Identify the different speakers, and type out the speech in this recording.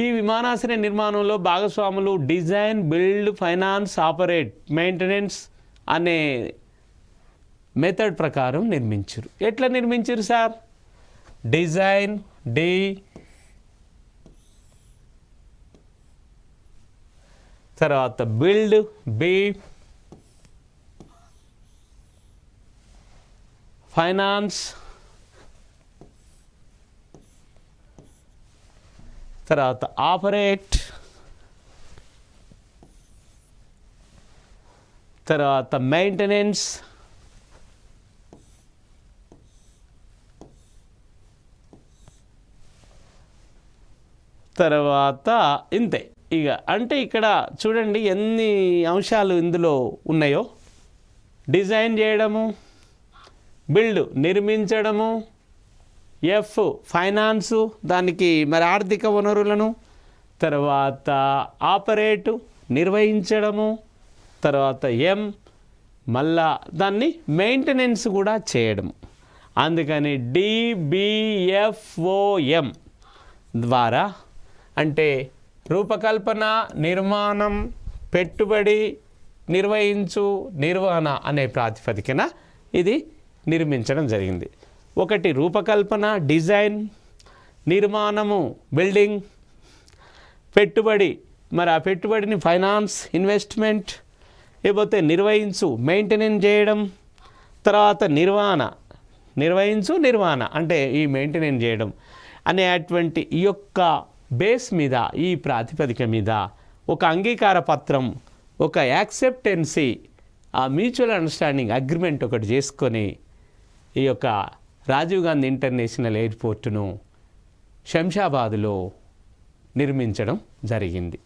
Speaker 1: ఈ విమానాశ్రయ నిర్మాణంలో భాగస్వాములు design, build, finance, operate, maintenance అనే మెథడ్ ప్రకారం నిర్మించారు. ఎట్లా నిర్మించారు సార్? డిజైన్ డి, తర్వాత బిల్డ్ బి, ఫైనాన్స్, తర్వాత ఆపరేట్, తర్వాత మెయింటెనెన్స్, తర్వాత ఇంతే. ఇక అంటే ఇక్కడ చూడండి ఎన్ని అంశాలు ఇందులో ఉన్నాయో. డిజైన్ చేయడము, బిల్డ్ నిర్మించడము, ఎఫ్ ఫైనాన్సు దానికి మరి ఆర్థిక వనరులను, తర్వాత ఆపరేటు నిర్వహించడము, తర్వాత ఎం మళ్ళా దాన్ని మెయింటెనెన్స్ కూడా చేయడము. అందుకని డిబిఎఫ్ఓఎం ద్వారా అంటే రూపకల్పన, నిర్మాణం, పెట్టుబడి, నిర్వహించు, నిర్వహణ అనే ప్రాతిపదికన ఇది నిర్మించడం జరిగింది. ఒకటి రూపకల్పన, డిజైన్, నిర్మాణము, బిల్డింగ్, పెట్టుబడి, మరి ఆ పెట్టుబడిని ఫైనాన్స్, ఇన్వెస్ట్మెంట్, లేకపోతే నిర్వహించు, మెయింటెనెన్స్ చేయడం, తర్వాత నిర్వహణ, నిర్వహించు, నిర్వహణ అంటే ఈ మెయింటెనెన్స్ చేయడం అనేటువంటి ఈ యొక్క బేస్ మీద, ఈ ప్రాతిపదిక మీద ఒక అంగీకార పత్రం, ఒక యాక్సెప్టెన్సీ, ఆ మ్యూచువల్ అండర్స్టాండింగ్ అగ్రిమెంట్ ఒకటి చేసుకొని ఈ యొక్క రాజీవ్ గాంధీ ఇంటర్నేషనల్ ఎయిర్పోర్టును శంషాబాద్లో నిర్మించడం జరిగింది.